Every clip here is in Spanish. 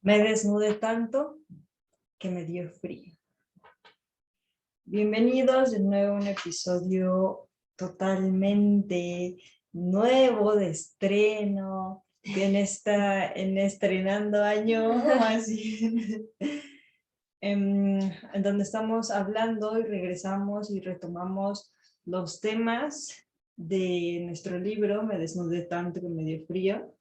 Me desnudé tanto que me dio frío. Bienvenidos de nuevo a un episodio totalmente nuevo, de estreno, en estrenando año, más bien, en donde estamos hablando y regresamos y retomamos los temas de nuestro libro, Me desnudé tanto que me dio frío.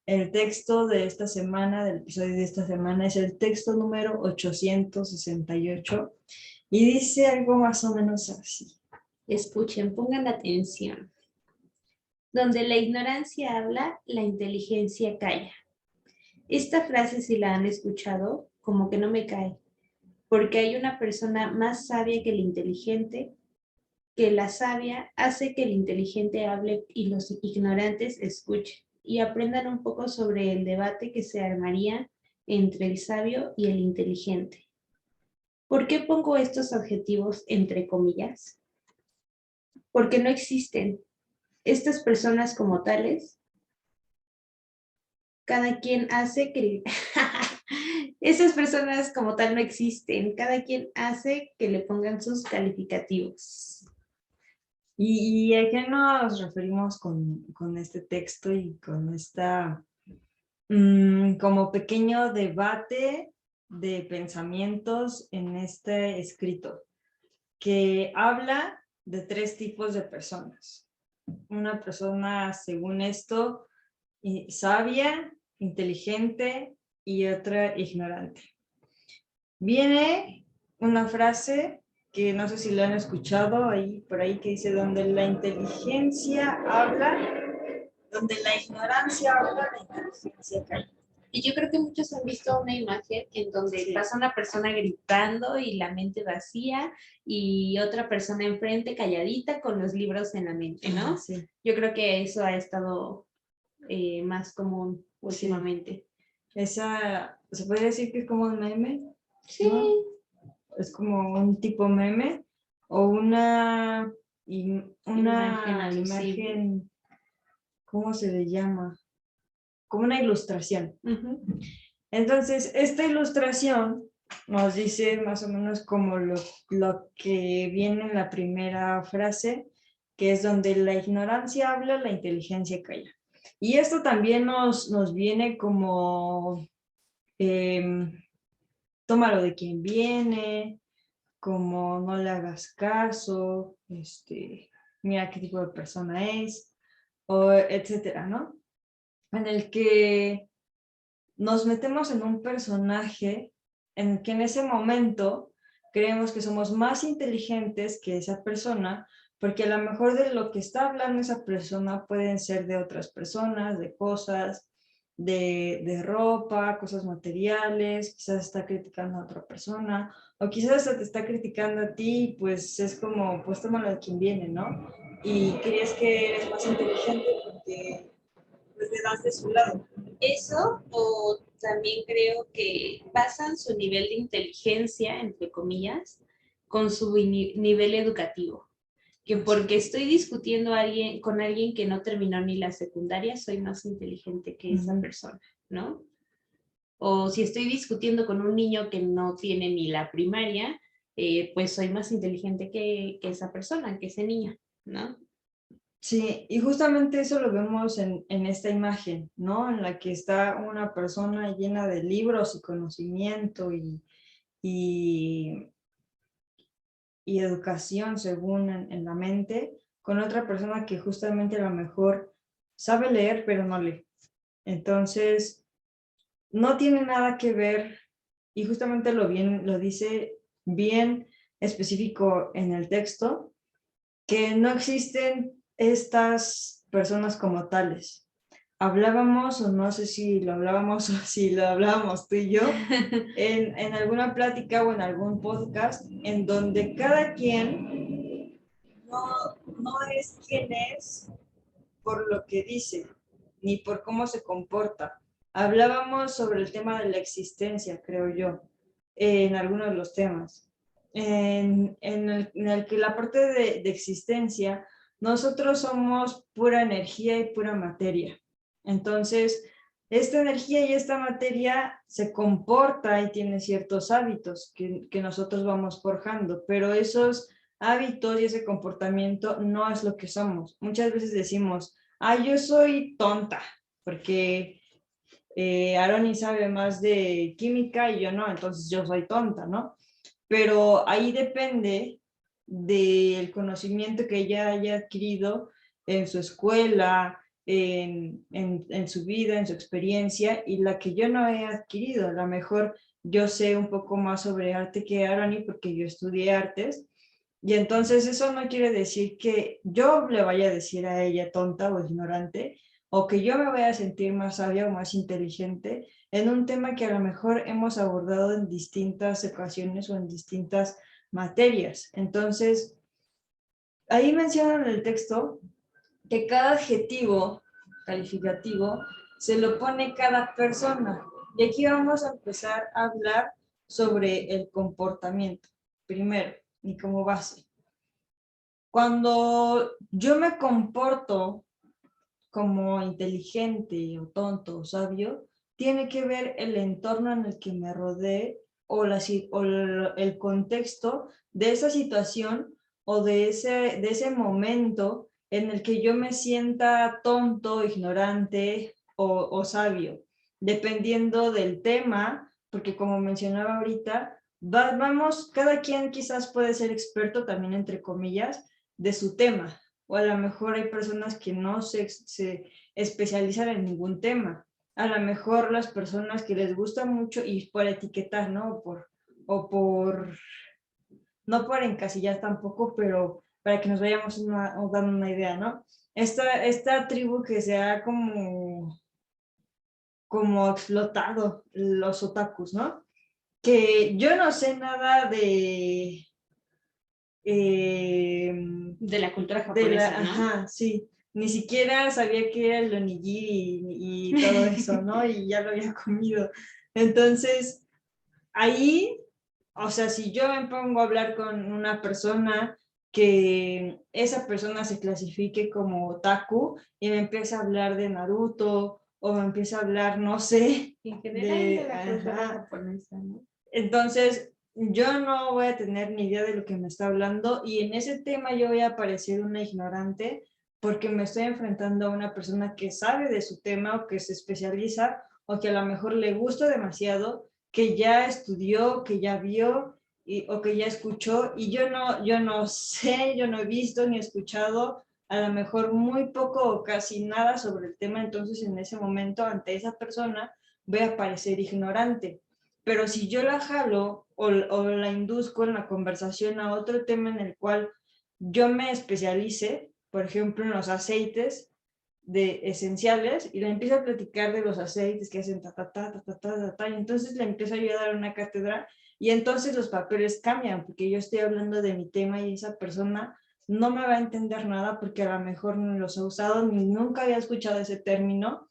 El texto de esta semana, del episodio de esta semana, es el texto número 868 y dice algo más o menos así. Escuchen, pongan atención. Donde la ignorancia habla, la inteligencia calla. Esta frase, si la han escuchado, como que no me cae, porque hay una persona más sabia que el inteligente, que la sabia hace que el inteligente hable y los ignorantes escuchen y aprendan un poco sobre el debate que se armaría entre el sabio y el inteligente. ¿Por qué pongo estos adjetivos entre comillas? Porque no existen. Estas personas como tales, cada quien hace que... Esas personas como tal no existen, cada quien hace que le pongan sus calificativos. ¿Y a qué nos referimos con este texto y con esta como pequeño debate de pensamientos en este escrito? Que habla de tres tipos de personas. Una persona, según esto, sabia, inteligente y otra ignorante. Viene una frase que no sé si la han escuchado ahí, por ahí, que dice: donde la inteligencia habla, donde la ignorancia habla, la inteligencia calla. Y yo creo que muchos han visto una imagen en donde pasa una persona gritando y la mente vacía y otra persona enfrente calladita con los libros en la mente, ¿no? Sí. Yo creo que eso ha estado más común últimamente. Sí. Esa, ¿se puede decir que es como un meme? Sí. ¿No? Es como un tipo meme o una imagen, ¿cómo se le llama? Como una ilustración. Entonces, esta ilustración nos dice más o menos como lo que viene en la primera frase, que es donde la ignorancia habla, la inteligencia calla. Y esto también nos viene como, tómalo de quien viene, como no le hagas caso, mira qué tipo de persona es, o etcétera, ¿no? En el que nos metemos en un personaje en que en ese momento creemos que somos más inteligentes que esa persona, porque a lo mejor de lo que está hablando esa persona pueden ser de otras personas, de cosas, de ropa, cosas materiales, quizás está criticando a otra persona, o quizás hasta te está criticando a ti, pues es como, pues tómalo de quien viene, ¿no? Y crees que eres más inteligente porque pues le das de su lado. Eso, o también creo que basan su nivel de inteligencia, entre comillas, con su nivel educativo. Que porque estoy discutiendo con alguien que no terminó ni la secundaria, soy más inteligente que esa persona, ¿no? O si estoy discutiendo con un niño que no tiene ni la primaria, pues soy más inteligente que esa persona, que ese niño, ¿no? Sí, y justamente eso lo vemos en esta imagen, ¿no? En la que está una persona llena de libros y conocimiento y educación, según en la mente, con otra persona que justamente a lo mejor sabe leer, pero no lee. Entonces, no tiene nada que ver, y justamente lo dice bien específico en el texto, que no existen estas personas como tales. Hablábamos, o no sé si lo hablábamos o si lo hablábamos tú y yo, en alguna plática o en algún podcast, en donde cada quien no es quien es por lo que dice, ni por cómo se comporta. Hablábamos sobre el tema de la existencia, creo yo, en algunos de los temas, en el que la parte de existencia, nosotros somos pura energía y pura materia. Entonces, esta energía y esta materia se comporta y tiene ciertos hábitos que nosotros vamos forjando, pero esos hábitos y ese comportamiento no es lo que somos. Muchas veces decimos, yo soy tonta, porque Aroni sabe más de química y yo no, entonces yo soy tonta, ¿no? Pero ahí depende del conocimiento que ella haya adquirido en su escuela, en su vida, en su experiencia, y la que yo no he adquirido. A lo mejor yo sé un poco más sobre arte que Aroni porque yo estudié artes, y entonces eso no quiere decir que yo le vaya a decir a ella tonta o ignorante, o que yo me vaya a sentir más sabia o más inteligente en un tema que a lo mejor hemos abordado en distintas ocasiones o en distintas materias. Entonces, ahí mencionan en el texto que cada adjetivo calificativo se lo pone cada persona. Y aquí vamos a empezar a hablar sobre el comportamiento, primero, y como base. Cuando yo me comporto como inteligente o tonto o sabio, tiene que ver el entorno en el que me rodee o el contexto de esa situación o de ese momento en el que yo me sienta tonto, ignorante o sabio, dependiendo del tema, porque como mencionaba ahorita, vamos, cada quien quizás puede ser experto también, entre comillas, de su tema, o a lo mejor hay personas que no se especializan en ningún tema. A lo mejor las personas que les gusta mucho y por etiquetar, ¿no? No por encasillar tampoco, pero para que nos vayamos dando una idea, ¿no? Esta tribu que se ha como explotado, los otakus, ¿no? Que yo no sé nada de la cultura japonesa, ¿no? Ajá, sí. Ni siquiera sabía que era el onigiri y todo eso, ¿no? Y ya lo había comido. Entonces, ahí, o sea, si yo me pongo a hablar con una persona que esa persona se clasifique como otaku y me empieza a hablar de Naruto o me empieza a hablar, no sé, en general de la cultura japonesa, ¿no? Entonces, yo no voy a tener ni idea de lo que me está hablando y en ese tema yo voy a parecer una ignorante porque me estoy enfrentando a una persona que sabe de su tema o que se especializa o que a lo mejor le gusta demasiado, que ya estudió, que ya vio o que ya escuchó y yo no sé, yo no he visto ni escuchado a lo mejor muy poco o casi nada sobre el tema, entonces en ese momento ante esa persona voy a parecer ignorante. Pero si yo la jalo o la induzco en la conversación a otro tema en el cual yo me especialice, por ejemplo, en los aceites esenciales, y le empiezo a platicar de los aceites que hacen y entonces le empiezo a ayudar a dar una cátedra, y entonces los papeles cambian, porque yo estoy hablando de mi tema y esa persona no me va a entender nada porque a lo mejor no los ha usado ni nunca había escuchado ese término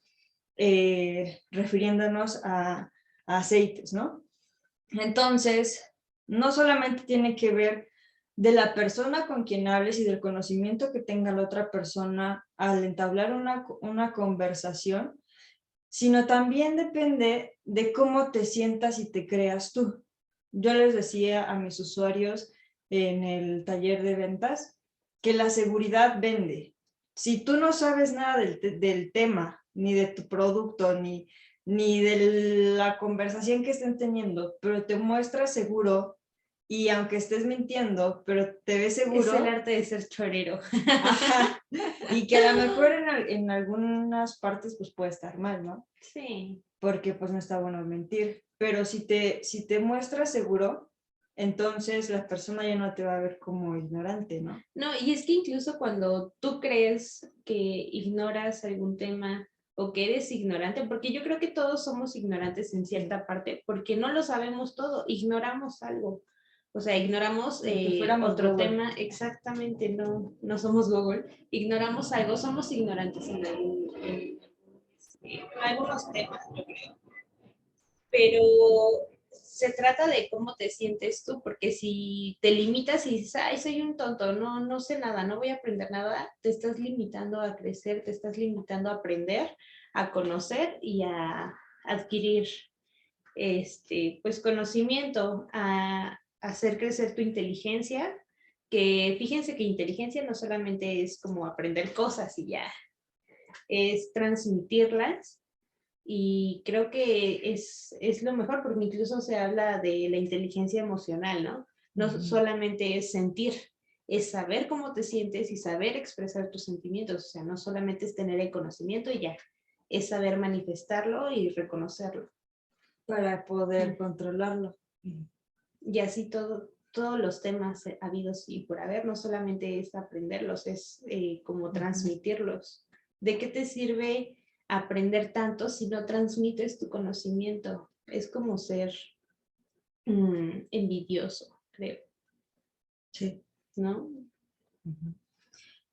refiriéndonos a aceites, ¿no? Entonces, no solamente tiene que ver de la persona con quien hables y del conocimiento que tenga la otra persona al entablar una conversación, sino también depende de cómo te sientas y te creas tú. Yo les decía a mis usuarios en el taller de ventas que la seguridad vende. Si tú no sabes nada del tema, ni de tu producto, ni de la conversación que estén teniendo, pero te muestras seguro y aunque estés mintiendo, pero te ves seguro. Es el arte de ser chorero. Ajá, y que a lo mejor en algunas partes pues puede estar mal, ¿no? Sí. Porque pues no está bueno mentir, pero si te muestras seguro, entonces la persona ya no te va a ver como ignorante, ¿no? No, y es que incluso cuando tú crees que ignoras algún tema o que eres ignorante, porque yo creo que todos somos ignorantes en cierta parte, porque no lo sabemos todo, ignoramos algo. O sea, ignoramos otro Google. tema, exactamente, no somos Google, ignoramos algo, somos ignorantes en algunos temas, yo creo. Pero se trata de cómo te sientes tú, porque si te limitas y dices, ay, soy un tonto, no sé nada, no voy a aprender nada, te estás limitando a crecer, te estás limitando a aprender, a conocer y a adquirir pues conocimiento, a hacer crecer tu inteligencia, que fíjense que inteligencia no solamente es como aprender cosas y ya, es transmitirlas. Y creo que es lo mejor, porque incluso se habla de la inteligencia emocional, ¿no? No solamente es sentir, es saber cómo te sientes y saber expresar tus sentimientos. O sea, no solamente es tener el conocimiento y ya, es saber manifestarlo y reconocerlo. Para poder controlarlo. Y así todos los temas habidos y por haber, no solamente es aprenderlos, es como transmitirlos. ¿De qué te sirve aprender tanto si no transmites tu conocimiento? Es como ser envidioso, creo. Sí. ¿No?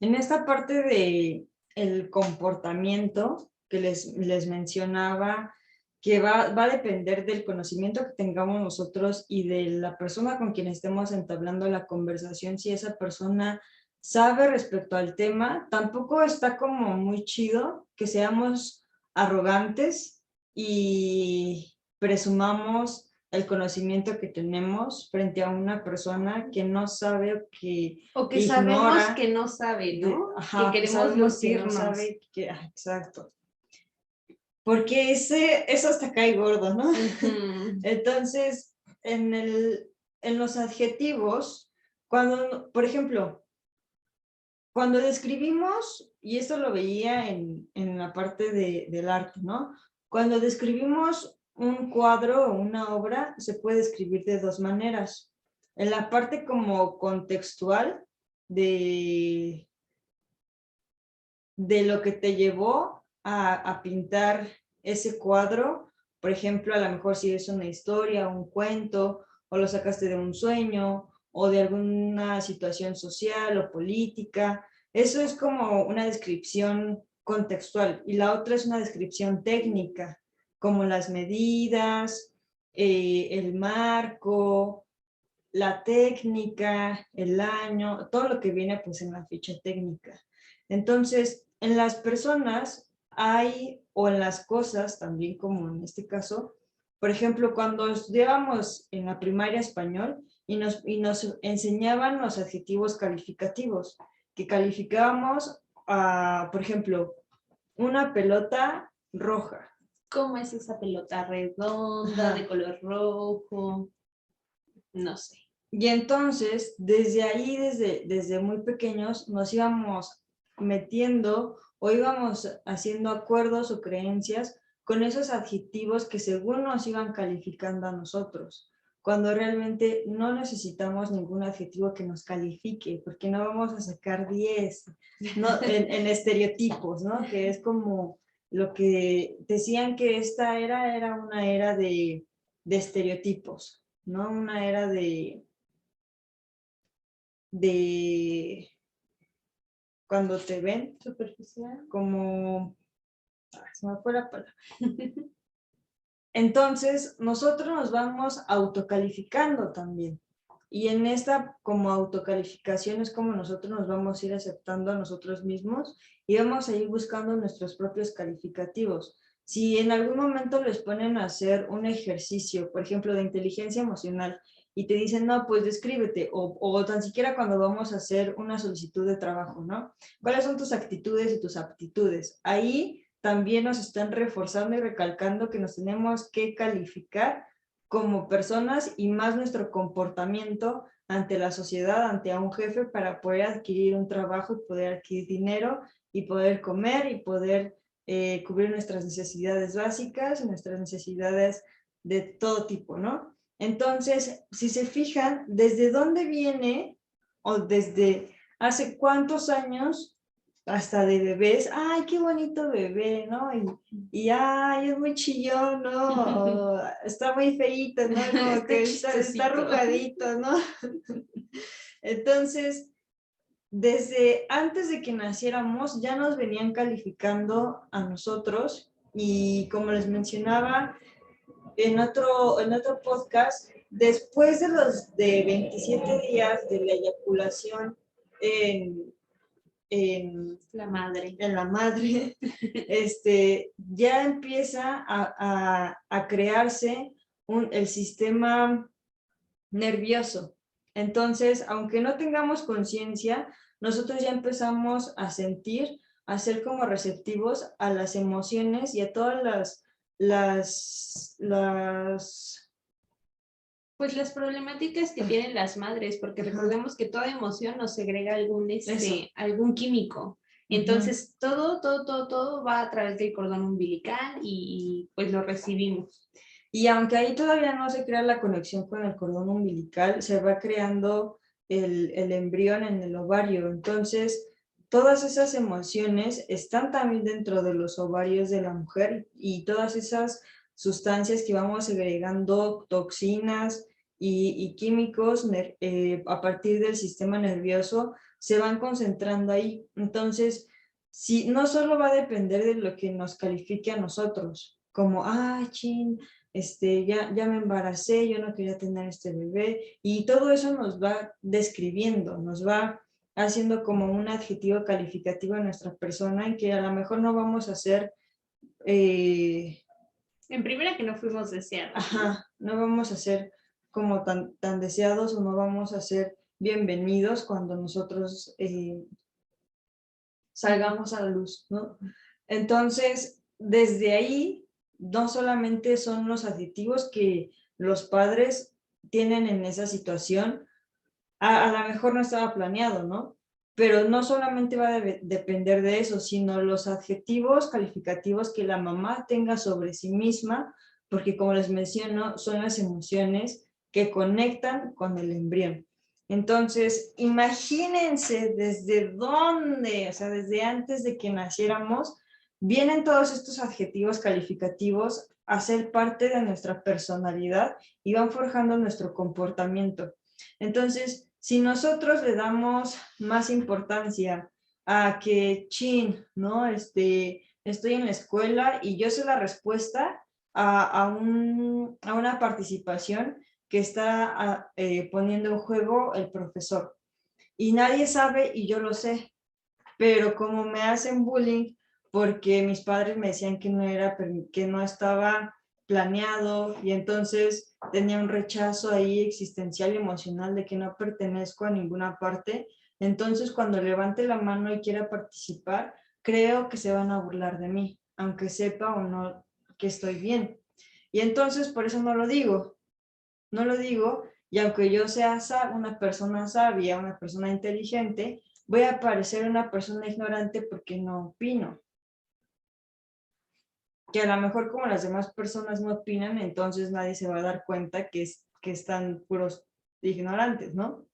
En esta parte de el comportamiento que les mencionaba, que va a depender del conocimiento que tengamos nosotros y de la persona con quien estemos entablando la conversación, si esa persona sabe respecto al tema, tampoco está como muy chido que seamos arrogantes y presumamos el conocimiento que tenemos frente a una persona que no sabe o que sabemos ignora, que no sabe, ¿no? que queremos sabemos que no lucirnos. sabe, exacto. Porque eso hasta cae gordo, ¿no? Entonces, en los adjetivos, por ejemplo, cuando describimos, y esto lo veía en la parte del arte, ¿no? Cuando describimos un cuadro o una obra, se puede escribir de dos maneras. En la parte como contextual de lo que te llevó a pintar ese cuadro, por ejemplo, a lo mejor si es una historia, un cuento, o lo sacaste de un sueño, o de alguna situación social o política. Eso es como una descripción contextual. Y la otra es una descripción técnica, como las medidas, el marco, la técnica, el año, todo lo que viene pues en la ficha técnica. Entonces, en las personas hay, o en las cosas también, como en este caso, por ejemplo, cuando estudiábamos en la primaria español y nos enseñaban los adjetivos calificativos, que calificábamos, por ejemplo, una pelota roja. ¿Cómo es esa pelota redonda, de color rojo? No sé. Y entonces, desde ahí, desde muy pequeños, nos íbamos metiendo o íbamos haciendo acuerdos o creencias con esos adjetivos que según nos iban calificando a nosotros, cuando realmente no necesitamos ningún adjetivo que nos califique, porque no vamos a sacar 10, ¿no? en estereotipos, ¿no? Que es como lo que decían que esta era una era de estereotipos, ¿no? Una era de cuando te ven Superficial. como, se me fue la palabra. Entonces, nosotros nos vamos autocalificando también. Y en esta como autocalificación es como nosotros nos vamos a ir aceptando a nosotros mismos y vamos a ir buscando nuestros propios calificativos. Si en algún momento les ponen a hacer un ejercicio, por ejemplo, de inteligencia emocional, y te dicen, no, pues descríbete, o tan siquiera cuando vamos a hacer una solicitud de trabajo, ¿no? ¿Cuáles son tus actitudes y tus aptitudes? Ahí también nos están reforzando y recalcando que nos tenemos que calificar como personas y más nuestro comportamiento ante la sociedad, ante a un jefe para poder adquirir un trabajo y poder adquirir dinero y poder comer y poder cubrir nuestras necesidades básicas y nuestras necesidades de todo tipo, ¿no? Entonces, si se fijan, ¿desde dónde viene o desde hace cuántos años hasta de bebés? ¡Ay, qué bonito bebé!, ¿no? Y ¡ay, es muy chillón!, ¿no? Está muy feíto, ¿no? Como que está arrugadito, ¿no? Entonces, desde antes de que naciéramos ya nos venían calificando a nosotros y como les mencionaba en otro podcast, después de 27 días de la eyaculación La madre. en la madre, ya empieza a crearse el sistema nervioso. Entonces, aunque no tengamos conciencia, nosotros ya empezamos a sentir, a ser como receptivos a las emociones y a todas las Pues las problemáticas que tienen las madres, porque recordemos que toda emoción nos segrega algún químico. Entonces, todo va a través del cordón umbilical y pues lo recibimos. Y aunque ahí todavía no se crea la conexión con el cordón umbilical, se va creando el embrión en el ovario. Entonces, todas esas emociones están también dentro de los ovarios de la mujer y todas esas sustancias que vamos agregando, toxinas y químicos a partir del sistema nervioso, se van concentrando ahí. Entonces, si, no solo va a depender de lo que nos califique a nosotros, como, ay, chin, ya me embaracé, yo no quería tener este bebé, y todo eso nos va describiendo, nos va haciendo como un adjetivo calificativo a nuestra persona en que a lo mejor no vamos a ser... en primera que no fuimos deseados. Ajá, no vamos a ser como tan deseados o no vamos a ser bienvenidos cuando nosotros salgamos a la luz, ¿no? Entonces, desde ahí, no solamente son los adjetivos que los padres tienen en esa situación, a lo mejor no estaba planeado, ¿no? Pero no solamente va a depender de eso, sino los adjetivos calificativos que la mamá tenga sobre sí misma, porque como les menciono, son las emociones que conectan con el embrión. Entonces, imagínense desde dónde, o sea, desde antes de que naciéramos, vienen todos estos adjetivos calificativos a ser parte de nuestra personalidad y van forjando nuestro comportamiento. Entonces, si nosotros le damos más importancia a que, chin, ¿no? Estoy en la escuela y yo sé la respuesta a una participación que está poniendo en juego el profesor. Y nadie sabe y yo lo sé, pero como me hacen bullying porque mis padres me decían que no estaba planeado y entonces tenía un rechazo ahí existencial y emocional de que no pertenezco a ninguna parte, entonces cuando levante la mano y quiera participar, creo que se van a burlar de mí, aunque sepa o no que estoy bien. Y entonces por eso no lo digo, y aunque yo sea una persona sabia, una persona inteligente, voy a parecer una persona ignorante porque no opino. Que a lo mejor como las demás personas no opinan, entonces nadie se va a dar cuenta que están puros ignorantes, ¿no?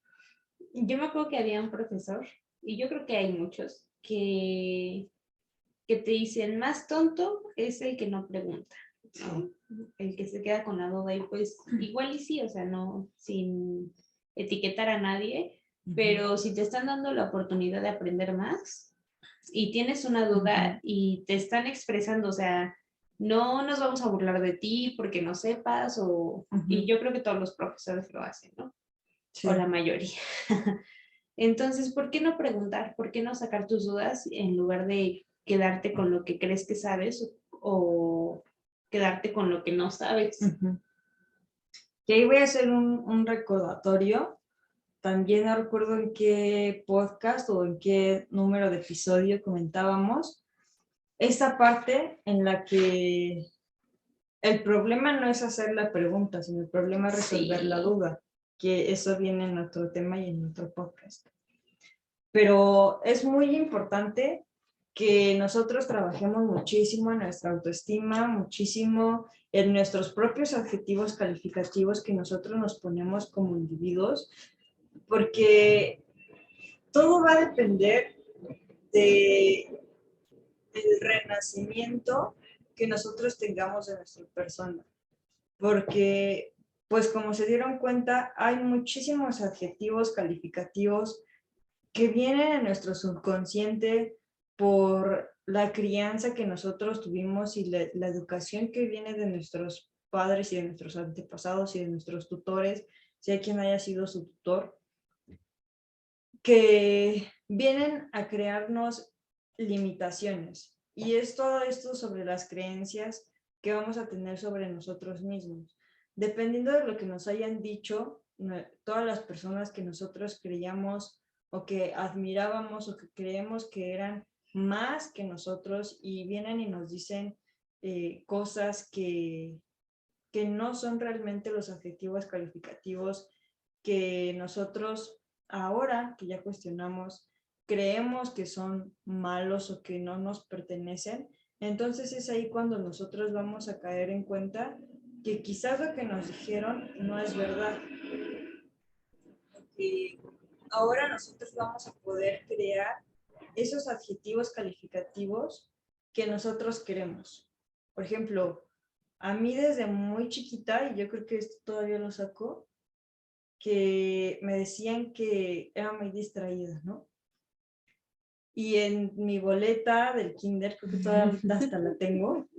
Yo me acuerdo que había un profesor, y yo creo que hay muchos, que te dicen, más tonto es el que no pregunta, ¿no? El que se queda con la duda, y pues igual y sí, o sea, no, sin etiquetar a nadie, pero si te están dando la oportunidad de aprender más y tienes una duda y te están expresando, o sea, no nos vamos a burlar de ti porque no sepas, y yo creo que todos los profesores lo hacen, ¿no? Sí. O la mayoría. Entonces, ¿por qué no preguntar? ¿Por qué no sacar tus dudas en lugar de quedarte con lo que crees que sabes o quedarte con lo que no sabes? Que ahí voy a hacer un recordatorio. También no recuerdo en qué podcast o en qué número de episodio comentábamos esta parte en la que el problema no es hacer la pregunta, sino el problema es resolver la duda, que eso viene en otro tema y en otro podcast. Pero es muy importante que nosotros trabajemos muchísimo en nuestra autoestima, muchísimo en nuestros propios adjetivos calificativos que nosotros nos ponemos como individuos, porque todo va a depender del renacimiento que nosotros tengamos de nuestra persona. Porque, pues como se dieron cuenta, hay muchísimos adjetivos calificativos que vienen en nuestro subconsciente por la crianza que nosotros tuvimos y la educación que viene de nuestros padres y de nuestros antepasados y de nuestros tutores, sea quien haya sido su tutor, que vienen a crearnos limitaciones. Y es todo esto sobre las creencias que vamos a tener sobre nosotros mismos. Dependiendo de lo que nos hayan dicho, todas las personas que nosotros creíamos o que admirábamos o que creemos que eran más que nosotros y vienen y nos dicen cosas que no son realmente los adjetivos calificativos que nosotros ahora que ya cuestionamos creemos que son malos o que no nos pertenecen, entonces es ahí cuando nosotros vamos a caer en cuenta que quizás lo que nos dijeron no es verdad. Que ahora nosotros vamos a poder crear esos adjetivos calificativos que nosotros queremos. Por ejemplo, a mí desde muy chiquita, y yo creo que esto todavía lo saco, que me decían que era muy distraída, ¿no? Y en mi boleta del kinder, creo que todavía hasta la tengo,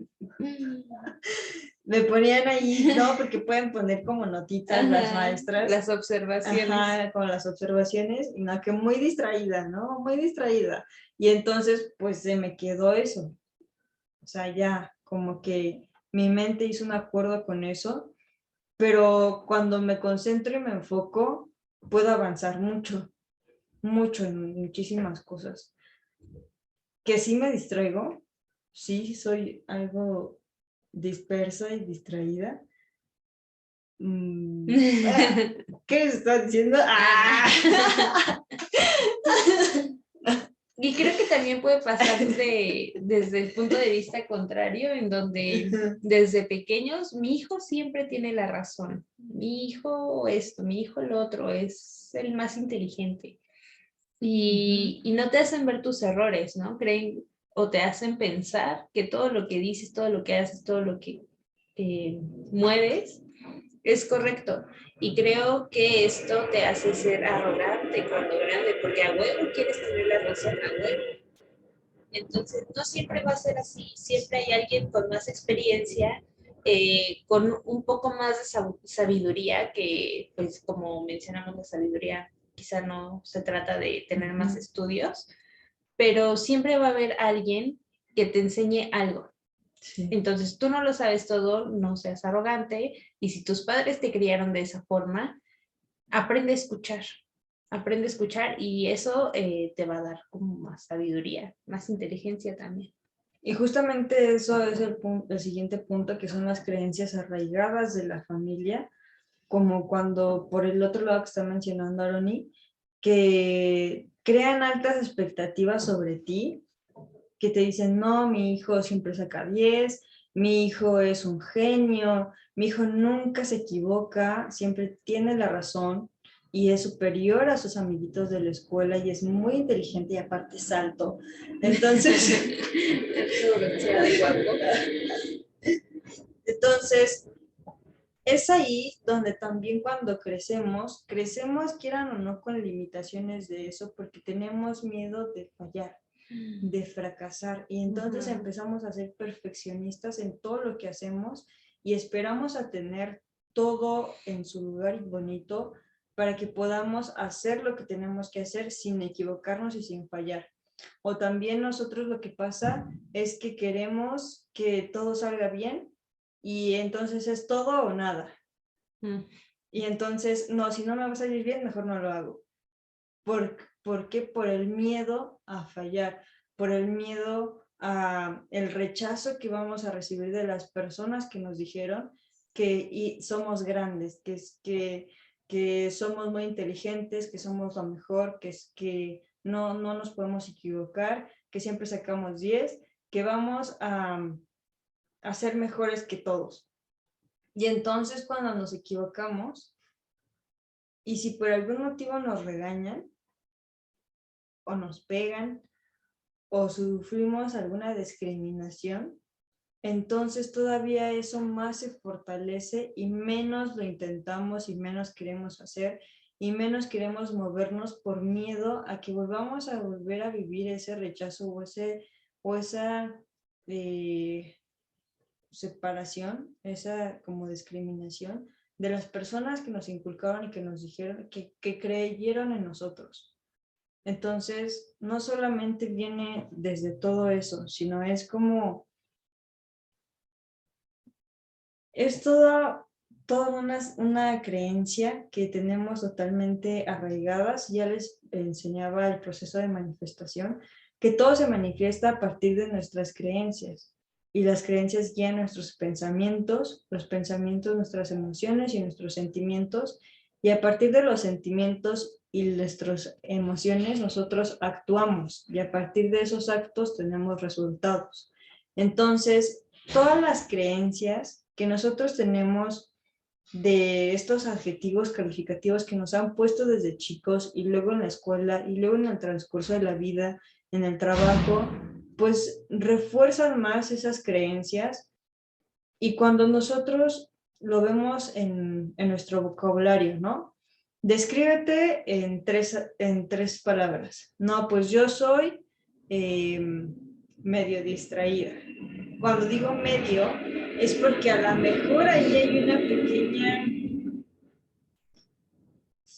me ponían ahí, no, porque pueden poner como notitas las maestras. Las observaciones. Ajá, con las observaciones, y no, que muy distraída, ¿no? Muy distraída. Y entonces, pues se me quedó eso. O sea, ya como que mi mente hizo un acuerdo con eso, pero cuando me concentro y me enfoco, puedo avanzar mucho, mucho en muchísimas cosas. Que sí me distraigo, sí soy algo dispersa y distraída. ¿Qué está diciendo? ¡Ah! Y creo que también puede pasar desde el punto de vista contrario, en donde desde pequeños mi hijo siempre tiene la razón. Mi hijo esto, mi hijo lo otro, es el más inteligente. Y no te hacen ver tus errores, ¿no? Creen o te hacen pensar que todo lo que dices, todo lo que haces, todo lo que mueves es correcto. Y creo que esto te hace ser arrogante cuando grande, porque a huevo quieres tener la razón, a huevo. Entonces, no siempre va a ser así. Siempre hay alguien con más experiencia, con un poco más de sabiduría, que, pues, como mencionamos, la sabiduría quizá no se trata de tener más estudios, pero siempre va a haber alguien que te enseñe algo. Sí. Entonces, tú no lo sabes todo, no seas arrogante, y si tus padres te criaron de esa forma, aprende a escuchar y eso te va a dar como más sabiduría, más inteligencia también. Y justamente eso es el siguiente punto, que son las creencias arraigadas de la familia, como cuando por el otro lado que está mencionando Aroni, que crean altas expectativas sobre ti, que te dicen, no, mi hijo siempre saca 10, mi hijo es un genio, mi hijo nunca se equivoca, siempre tiene la razón y es superior a sus amiguitos de la escuela y es muy inteligente y aparte es alto. Entonces, entonces, es ahí donde también cuando crecemos quieran o no con limitaciones de eso, porque tenemos miedo de fallar, de fracasar, y entonces empezamos a ser perfeccionistas en todo lo que hacemos y esperamos a tener todo en su lugar y bonito para que podamos hacer lo que tenemos que hacer sin equivocarnos y sin fallar. O también nosotros lo que pasa es que queremos que todo salga bien y entonces es todo o nada. Y entonces, no, si no me va a salir bien, mejor no lo hago. ¿Por qué? Por el miedo a fallar, por el miedo a el rechazo que vamos a recibir de las personas que nos dijeron que somos grandes, que somos muy inteligentes, que somos lo mejor, que no nos podemos equivocar, que siempre sacamos 10, que vamos a ser mejores que todos. Y entonces cuando nos equivocamos, y si por algún motivo nos regañan, o nos pegan, o sufrimos alguna discriminación, entonces todavía eso más se fortalece y menos lo intentamos y menos queremos hacer y menos queremos movernos por miedo a que volvamos a volver a vivir ese rechazo o esa separación, esa como discriminación de las personas que nos inculcaron y que nos dijeron, que creyeron en nosotros. Entonces, no solamente viene desde todo eso, sino es como, es toda una creencia que tenemos totalmente arraigadas. Ya les enseñaba el proceso de manifestación, que todo se manifiesta a partir de nuestras creencias. Y las creencias guían nuestros pensamientos, los pensamientos, nuestras emociones y nuestros sentimientos. Y a partir de los sentimientos y nuestras emociones, nosotros actuamos. Y a partir de esos actos tenemos resultados. Entonces, todas las creencias que nosotros tenemos de estos adjetivos calificativos que nos han puesto desde chicos y luego en la escuela y luego en el transcurso de la vida, en el trabajo, pues refuerzan más esas creencias. Y cuando nosotros lo vemos en nuestro vocabulario, ¿no? Descríbete en tres palabras. No, pues yo soy medio distraída. Cuando digo medio, es porque a lo mejor ahí hay una pequeña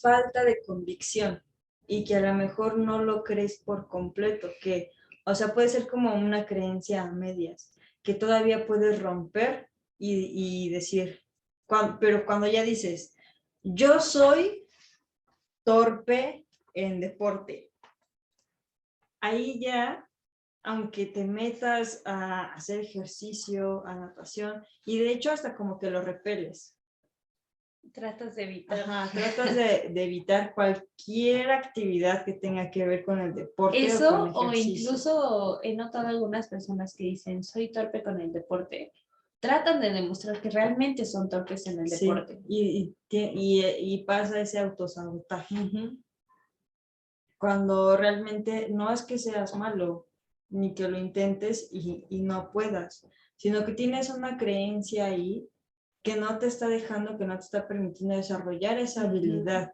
falta de convicción y que a lo mejor no lo crees por completo, que, o sea, puede ser como una creencia a medias, que todavía puedes romper y decir, pero cuando ya dices, yo soy torpe en deporte, ahí ya, aunque te metas a hacer ejercicio, a natación, y de hecho hasta como que lo repeles. Tratas de evitar. Ajá, tratas de evitar cualquier actividad que tenga que ver con el deporte o Eso, con o ejercicio. incluso he notado algunas personas que dicen, soy torpe con el deporte. Tratan de demostrar que realmente son torpes en el Sí, deporte. y pasa ese autosabotaje. Cuando realmente no es que seas malo, ni que lo intentes y no puedas, sino que tienes una creencia ahí que no te está dejando, que no te está permitiendo desarrollar esa habilidad.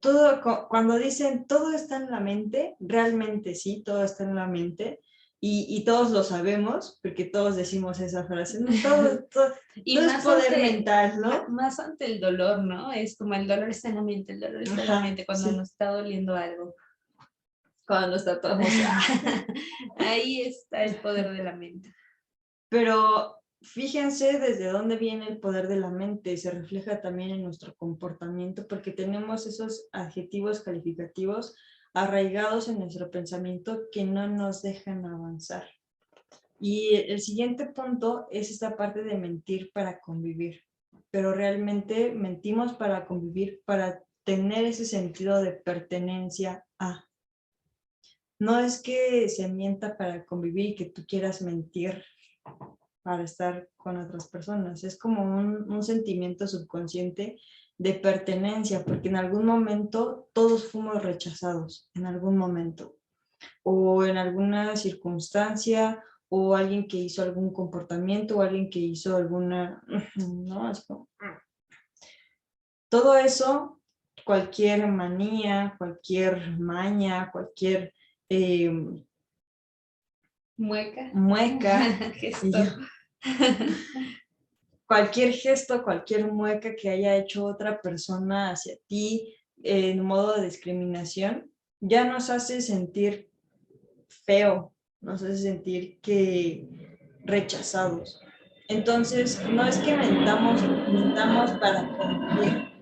Todo, cuando dicen todo está en la mente, realmente sí, todo está en la mente. Y todos lo sabemos, porque todos decimos esa frase, ¿no? Todo Y es más poder ante, mental, ¿no? más ante el dolor, ¿no? Es como el dolor está en la mente, el dolor está en la Ajá, mente cuando sí. nos está doliendo algo. Cuando está todo. Ahí está el poder de la mente. Pero fíjense desde dónde viene el poder de la mente y se refleja también en nuestro comportamiento, porque tenemos esos adjetivos calificativos arraigados en nuestro pensamiento que no nos dejan avanzar. Y el siguiente punto es esta parte de mentir para convivir, pero realmente mentimos para convivir, para tener ese sentido de pertenencia a. No es que se mienta para convivir y que tú quieras mentir para estar con otras personas. Es como un sentimiento subconsciente de pertenencia, porque en algún momento todos fuimos rechazados, en algún momento, o en alguna circunstancia, o alguien que hizo algún comportamiento, o alguien que hizo alguna, no, es como, todo eso, cualquier manía, cualquier maña, cualquier Mueca. mueca, Gesto. cualquier gesto, cualquier mueca que haya hecho otra persona hacia ti en modo de discriminación, ya nos hace sentir feo, nos hace sentir que rechazados. Entonces, no es que mentamos para convivir,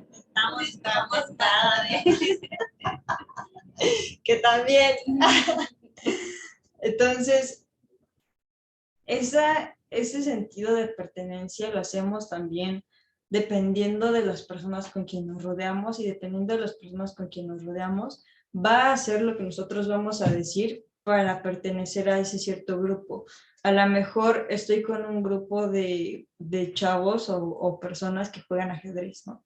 estamos nada de que también. Entonces, ese sentido de pertenencia lo hacemos también dependiendo de las personas con quien nos rodeamos, y dependiendo de las personas con quien nos rodeamos, va a ser lo que nosotros vamos a decir para pertenecer a ese cierto grupo. A lo mejor estoy con un grupo de chavos o personas que juegan ajedrez, ¿no?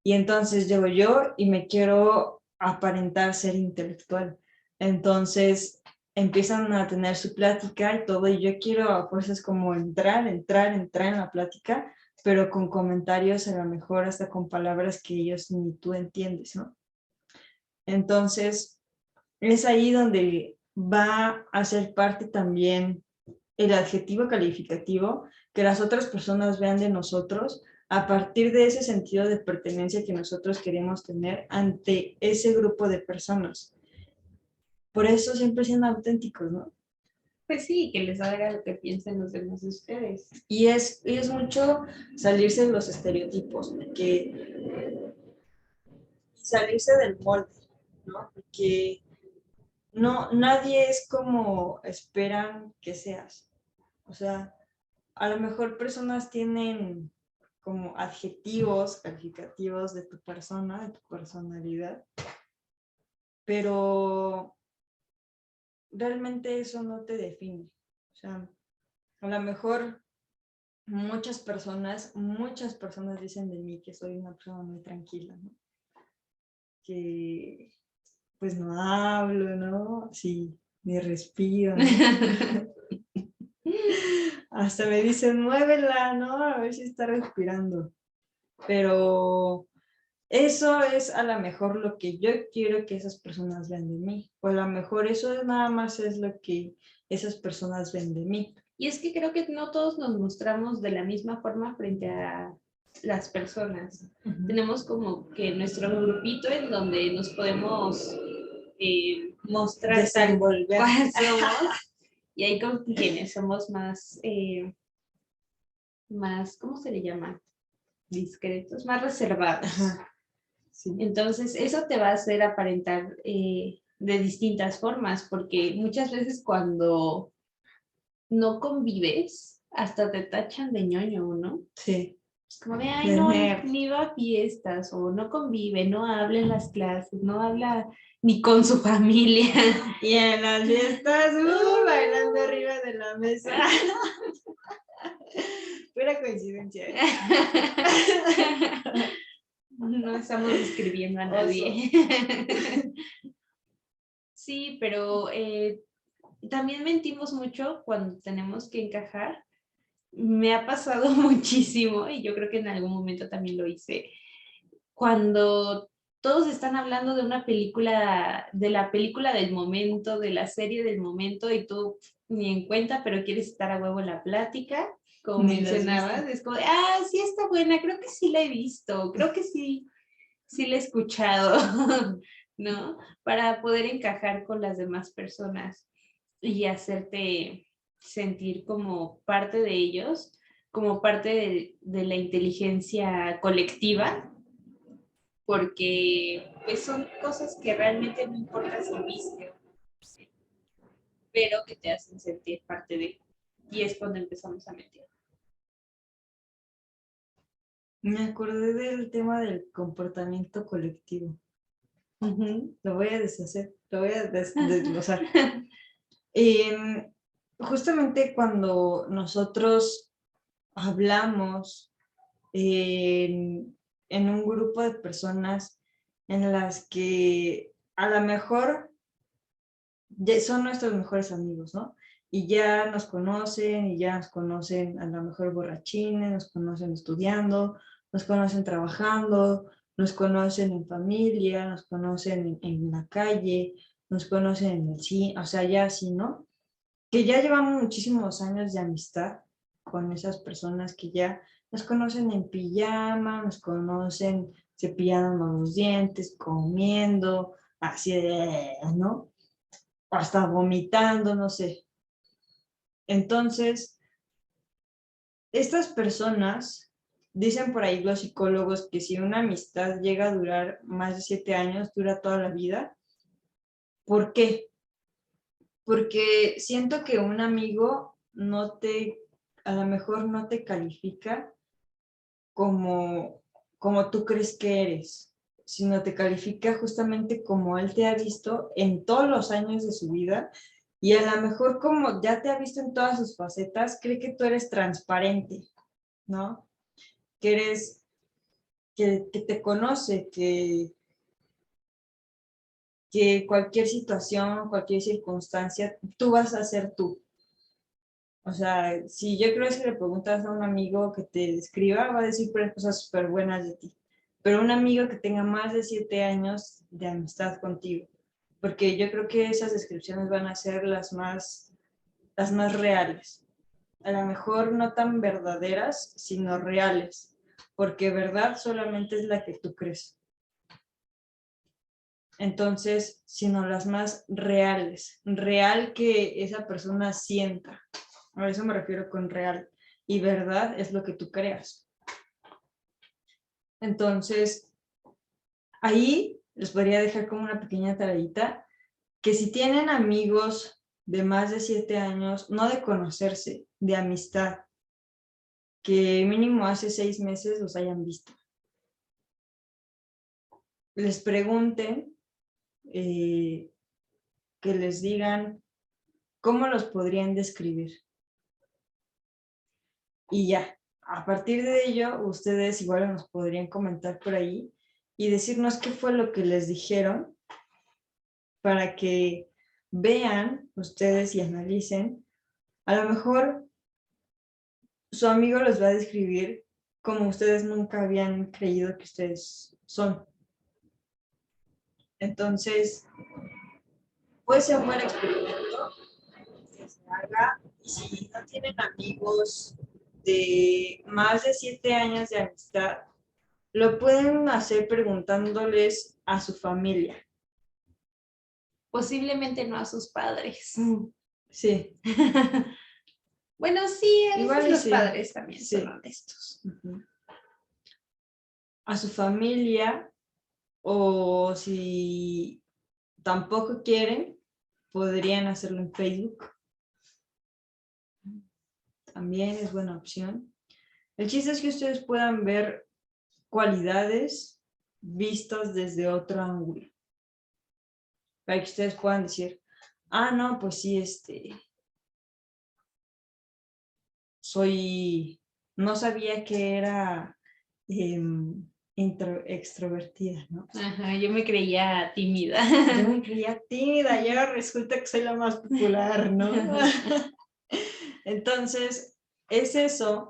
Y entonces llego yo y me quiero aparentar ser intelectual. Entonces empiezan a tener su plática y todo, y yo quiero a fuerzas como entrar en la plática, pero con comentarios a lo mejor hasta con palabras que ellos ni tú entiendes, ¿no? Entonces es ahí donde va a ser parte también el adjetivo calificativo que las otras personas vean de nosotros a partir de ese sentido de pertenencia que nosotros queremos tener ante ese grupo de personas. por eso siempre sean auténticos, ¿no? Pues sí, que les haga lo que piensen los demás de ustedes. Y es mucho salirse de los estereotipos, que salirse del molde, ¿no? Porque no, nadie es como esperan que seas. O sea, a lo mejor personas tienen como adjetivos calificativos de tu persona, de tu personalidad, pero realmente eso no te define. O sea, a lo mejor muchas personas dicen de mí que soy una persona muy tranquila, ¿no? Que pues no hablo, ¿no? Sí, ni respiro, ¿no? Hasta me dicen, muévela, ¿no? A ver si está respirando. Pero eso es a lo mejor lo que yo quiero que esas personas vean de mí. O a lo mejor eso nada más es lo que esas personas ven de mí. Y es que creo que no todos nos mostramos de la misma forma frente a las personas. Tenemos como que nuestro grupito en donde nos podemos mostrar tal cual somos. Y hay con quienes somos más, ¿cómo se le llama? Discretos, más reservados. Sí. Entonces, eso te va a hacer aparentar de distintas formas, porque muchas veces cuando no convives, hasta te tachan de ñoño, ¿no? Sí. Es como de, ay, no, ni va a fiestas, o no convive, no habla en las clases, no habla ni con su familia. Y en las fiestas, bailando arriba de la mesa. Pura coincidencia. No estamos describiendo a nadie. Sí, pero también mentimos mucho cuando tenemos que encajar. Me ha pasado muchísimo y yo creo que en algún momento también lo hice. Cuando todos están hablando de una película, de la película del momento, de la serie del momento y tú ni en cuenta, pero quieres estar a huevo en la plática, como mencionabas, es como de, sí está buena, creo que sí la he visto, creo que sí la he escuchado, ¿no? Para poder encajar con las demás personas y hacerte sentir como parte de ellos, como parte de la inteligencia colectiva, porque pues son cosas que realmente no importa si viste, pero que te hacen sentir parte de, y es cuando empezamos a mentir. Me acordé del tema del comportamiento colectivo. Lo voy a deshacer, lo voy a desglosar. Justamente cuando nosotros hablamos en un grupo de personas en las que a lo mejor ya son nuestros mejores amigos, ¿no? Y ya nos conocen, a lo mejor borrachines, nos conocen estudiando, nos conocen trabajando, nos conocen en familia, nos conocen en la calle, nos conocen en el cine, o sea, ya así, ¿no? Que ya llevamos muchísimos años de amistad con esas personas que ya nos conocen en pijama, nos conocen cepillando los dientes, comiendo, así de, ¿no? Hasta vomitando, no sé. Entonces, estas personas, dicen por ahí los psicólogos que si una amistad llega a durar más de 7 años, dura toda la vida. ¿Por qué? Porque siento que un amigo a lo mejor no te califica como tú crees que eres, sino te califica justamente como él te ha visto en todos los años de su vida y a lo mejor como ya te ha visto en todas sus facetas, cree que tú eres transparente, ¿no? Que que te conoce, que cualquier situación, cualquier circunstancia, tú vas a ser tú. O sea, si yo creo que si le preguntas a un amigo que te describa, va a decir cosas súper buenas de ti. Pero un amigo que tenga más de 7 años de amistad contigo, porque yo creo que esas descripciones van a ser las más reales. A lo mejor no tan verdaderas, sino reales, porque verdad solamente es la que tú crees. Entonces, sino las más reales, real que esa persona sienta. A eso me refiero con real. Y verdad es lo que tú creas. Entonces, ahí les podría dejar como una pequeña tareita, que si tienen amigos de más de 7 años, no de conocerse, de amistad, que mínimo hace 6 meses los hayan visto, les pregunten, que les digan cómo los podrían describir. Y ya, a partir de ello, ustedes igual nos podrían comentar por ahí y decirnos qué fue lo que les dijeron para que vean ustedes y analicen. A lo mejor su amigo los va a describir como ustedes nunca habían creído que ustedes son. Entonces, puede ser un buen experimento que se haga, y si no tienen amigos de más de 7 años de amistad, lo pueden hacer preguntándoles a su familia. Posiblemente no a sus padres. Sí. Bueno, sí, a veces Igual los sí. padres también Sí. son honestos. A su familia, o si tampoco quieren, podrían hacerlo en Facebook. También es buena opción. El chiste es que ustedes puedan ver cualidades vistas desde otro ángulo. Para que ustedes puedan decir, ah, no, pues sí, no sabía que era extrovertida, ¿no? Ajá, yo me creía tímida. Yo me creía tímida y ahora resulta que soy la más popular, ¿no? Entonces, es eso.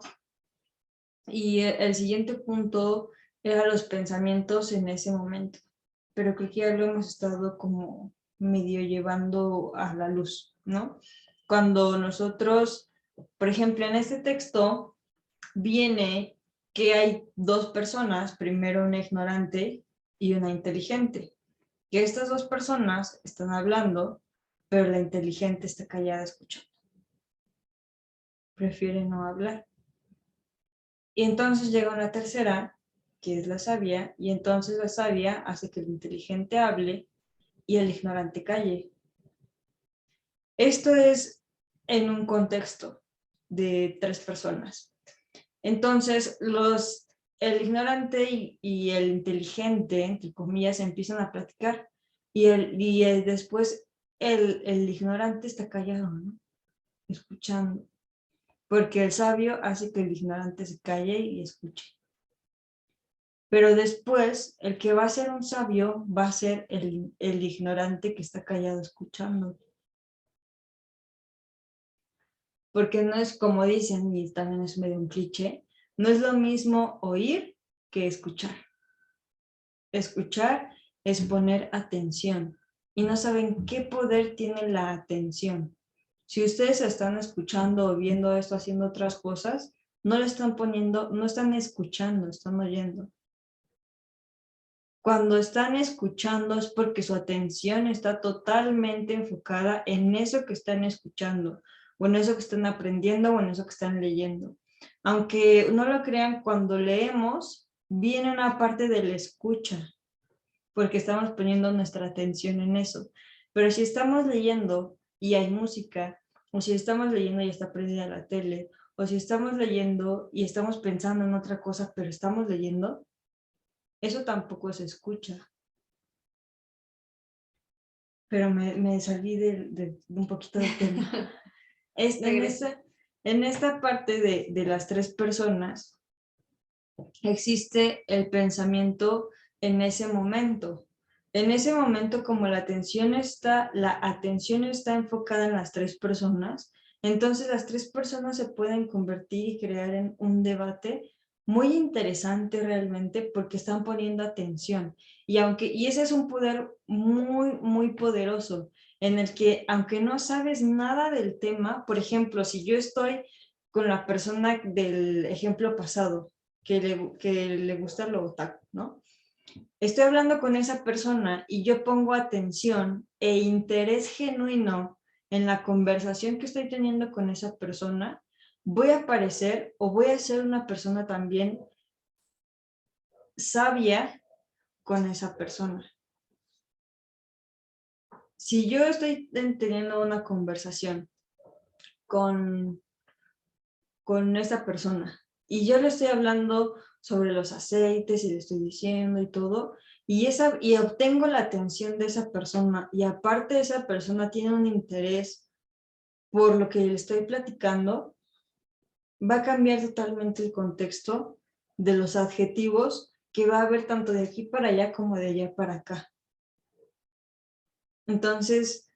Y el siguiente punto era los pensamientos en ese momento. Pero creo que ya lo hemos estado como medio llevando a la luz, ¿no? Cuando nosotros, por ejemplo, en este texto viene que hay dos personas, primero una ignorante y una inteligente, que estas dos personas están hablando, pero la inteligente está callada escuchando. Prefiere no hablar. Y entonces llega una tercera, que es la sabia, y entonces la sabia hace que el inteligente hable y el ignorante calle. Esto es en un contexto de 3 personas. Entonces, el ignorante y el inteligente, entre comillas, empiezan a platicar y después el ignorante está callado, ¿no? Escuchando. Porque el sabio hace que el ignorante se calle y escuche. Pero después, el que va a ser un sabio va a ser el ignorante que está callado escuchando. Porque no es como dicen, y también es medio un cliché, no es lo mismo oír que escuchar. Escuchar es poner atención y no saben qué poder tiene la atención. Si ustedes están escuchando o viendo esto, haciendo otras cosas, no le están poniendo, no están escuchando, están oyendo. Cuando están escuchando es porque su atención está totalmente enfocada en eso que están escuchando, o en eso que están aprendiendo, o en eso que están leyendo. Aunque no lo crean, cuando leemos, viene una parte de la escucha, porque estamos poniendo nuestra atención en eso. Pero si estamos leyendo y hay música, o si estamos leyendo y está prendida la tele, o si estamos leyendo y estamos pensando en otra cosa, pero estamos leyendo, eso tampoco se escucha. Pero me salí de un poquito del tema. En esta parte de las 3 personas, existe el pensamiento en ese momento. En ese momento, como la atención está enfocada en las 3 personas, entonces las 3 personas se pueden convertir y crear en un debate muy interesante realmente porque están poniendo atención. Y ese es un poder muy, muy poderoso en el que aunque no sabes nada del tema, por ejemplo, si yo estoy con la persona del ejemplo pasado, que le gusta lo otaku, ¿no? estoy hablando con esa persona y yo pongo atención e interés genuino en la conversación que estoy teniendo con esa persona, voy a parecer o voy a ser una persona también sabia con esa persona. Si yo estoy teniendo una conversación con esta persona y yo le estoy hablando sobre los aceites y le estoy diciendo y todo, y obtengo la atención de esa persona y aparte esa persona tiene un interés por lo que le estoy platicando, va a cambiar totalmente el contexto de los adjetivos que va a haber tanto de aquí para allá como de allá para acá. Entonces,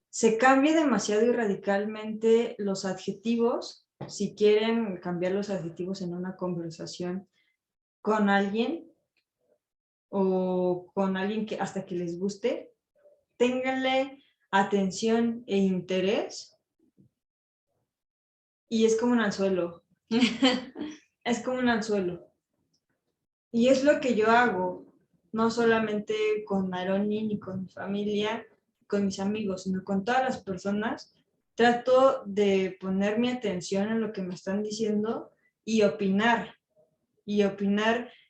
se cambia demasiado y radicalmente los adjetivos. Si quieren cambiar los adjetivos en una conversación con alguien o con alguien que hasta que les guste, ténganle atención e interés y es como un anzuelo. Es como un anzuelo. Y es lo que yo hago, no solamente con Maroni ni con mi familia, con mis amigos, sino con todas las personas. Trato de poner mi atención en lo que me están diciendo y opinar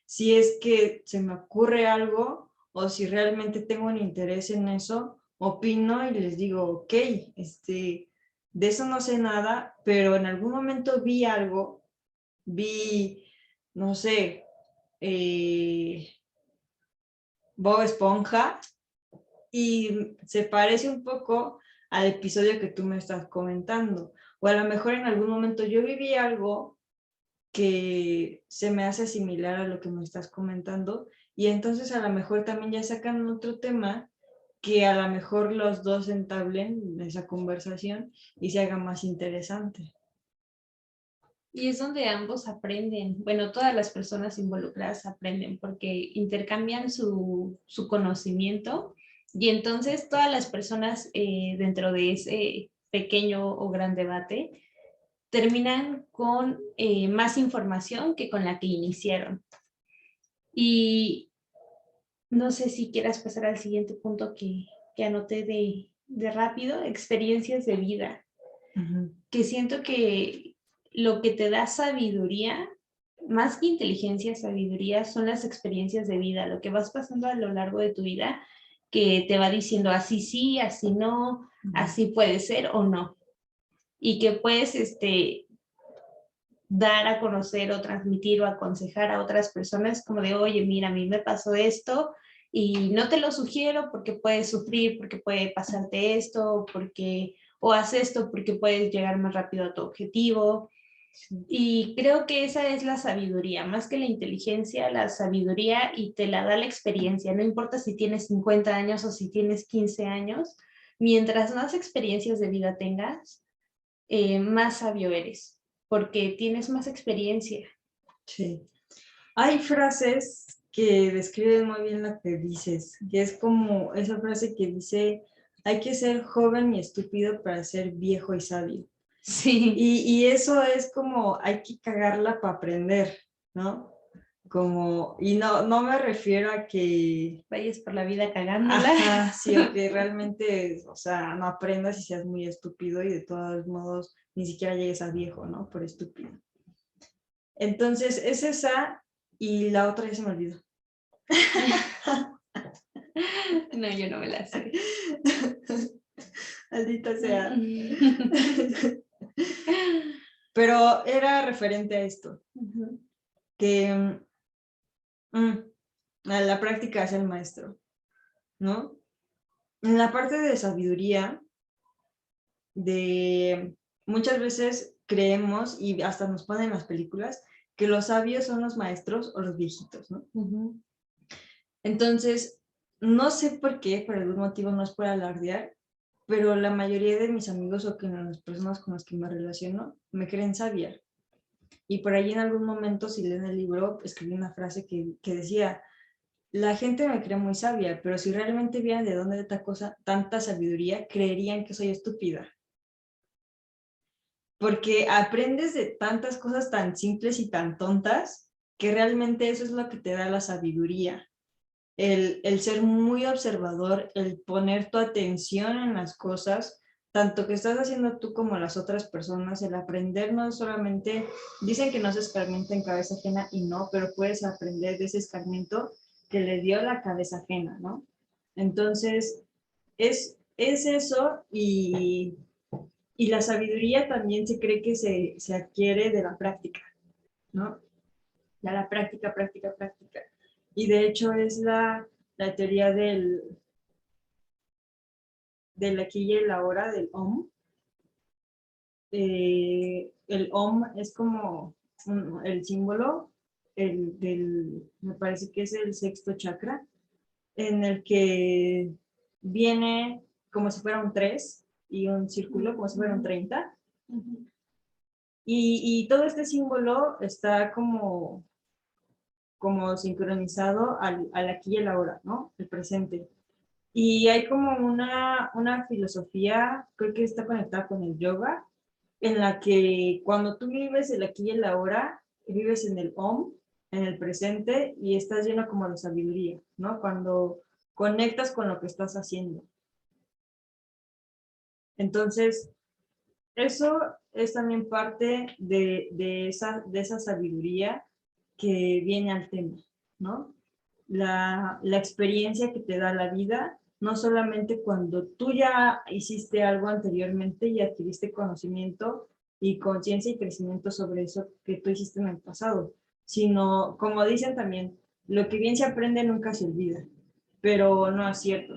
si es que se me ocurre algo o si realmente tengo un interés en eso, opino y les digo, ok, de eso no sé nada, pero en algún momento vi algo, no sé, Bob Esponja y se parece un poco al episodio que tú me estás comentando. O a lo mejor en algún momento yo viví algo que se me hace similar a lo que me estás comentando y entonces a lo mejor también ya sacan otro tema que a lo mejor los dos entablen esa conversación y se haga más interesante. Y es donde ambos aprenden, bueno, todas las personas involucradas aprenden porque intercambian su conocimiento y entonces todas las personas dentro de ese pequeño o gran debate terminan con más información que con la que iniciaron. Y no sé si quieras pasar al siguiente punto que anoté de rápido, experiencias de vida, que siento que lo que te da sabiduría, más que inteligencia, sabiduría, son las experiencias de vida, lo que vas pasando a lo largo de tu vida, que te va diciendo así sí, así no, así puede ser o no. Y que puedes dar a conocer o transmitir o aconsejar a otras personas como de, oye, mira, a mí me pasó esto y no te lo sugiero porque puedes sufrir, porque puede pasarte esto, porque, o haz esto porque puedes llegar más rápido a tu objetivo. Sí. Y creo que esa es la sabiduría, más que la inteligencia, la sabiduría y te la da la experiencia, no importa si tienes 50 años o si tienes 15 años, mientras más experiencias de vida tengas, más sabio eres porque tienes más experiencia. Sí. Hay frases que describen muy bien lo que dices, que es como esa frase que dice, hay que ser joven y estúpido para ser viejo y sabio. Sí. Y eso es como, hay que cagarla para aprender, ¿no? Como, y no me refiero a que vayas por la vida cagándola. Ajá, sí, o que realmente, o sea, no aprendas y seas muy estúpido y de todos modos ni siquiera llegues a viejo, ¿no? Por estúpido. Entonces, es esa y la otra ya se me olvidó. No, yo no me la sé. Maldita sea. Pero era referente a esto, que a la práctica es el maestro, ¿no? En la parte de sabiduría, de muchas veces creemos y hasta nos ponen en las películas que los sabios son los maestros o los viejitos, ¿no? Entonces, no sé por qué, por algún motivo no es por alardear, pero la mayoría de mis amigos o que las personas con las que me relaciono me creen sabia. Y por ahí en algún momento, si leen el libro, escribí una frase que decía, la gente me cree muy sabia, pero si realmente vieran de dónde tanta sabiduría, creerían que soy estúpida. Porque aprendes de tantas cosas tan simples y tan tontas que realmente eso es lo que te da la sabiduría. el ser muy observador, el poner tu atención en las cosas, tanto que estás haciendo tú como las otras personas, el aprender no solamente, dicen que no se escarmienta en cabeza ajena y no, pero puedes aprender de ese escarmiento que le dio la cabeza ajena, ¿no? Entonces, es eso y la sabiduría también se cree que se adquiere de la práctica, ¿no? De la práctica, práctica, práctica. Y de hecho es la teoría del aquí y el ahora, del OM. El OM es como el símbolo me parece que es el sexto chakra, en el que viene como si fuera un 3 y un círculo como si fuera un 30. Y todo este símbolo está como sincronizado al aquí y el ahora, ¿no? El presente. Y hay como una filosofía, creo que está conectada con el yoga, en la que cuando tú vives el aquí y el ahora, vives en el OM, en el presente, y estás lleno como de sabiduría, ¿no? Cuando conectas con lo que estás haciendo. Entonces, eso es también parte de esa sabiduría que viene al tema, ¿no? La experiencia que te da la vida, no solamente cuando tú ya hiciste algo anteriormente y adquiriste conocimiento y conciencia y crecimiento sobre eso que tú hiciste en el pasado, sino, como dicen también, lo que bien se aprende nunca se olvida, pero no es cierto.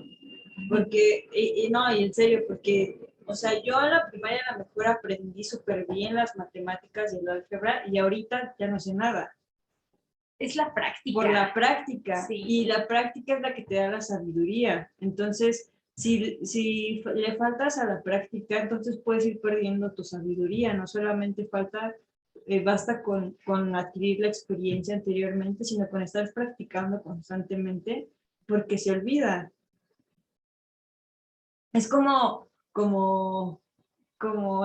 Porque, y no, y en serio, porque, o sea, yo en la primaria a lo mejor aprendí súper bien las matemáticas y el álgebra y ahorita ya no sé nada. Es la práctica. Por la práctica. Sí. Y la práctica es la que te da la sabiduría. Entonces, si le faltas a la práctica, entonces puedes ir perdiendo tu sabiduría. No solamente basta con adquirir la experiencia anteriormente, sino con estar practicando constantemente, porque se olvida. Es como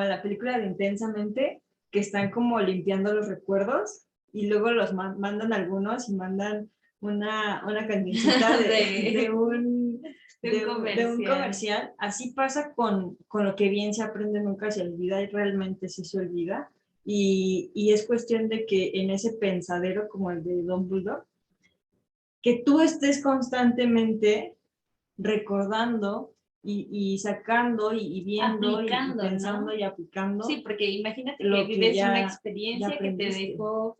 en la película de Intensamente, que están como limpiando los recuerdos y luego los mandan algunos y mandan una cancioncita de un comercial. Así pasa con lo que bien se aprende nunca se olvida y realmente sí se olvida. Y es cuestión de que en ese pensadero como el de Dumbledore, que tú estés constantemente recordando y sacando y viendo aplicando, y pensando, ¿no? y aplicando. Sí, porque imagínate lo que vives ya, una experiencia que te dejó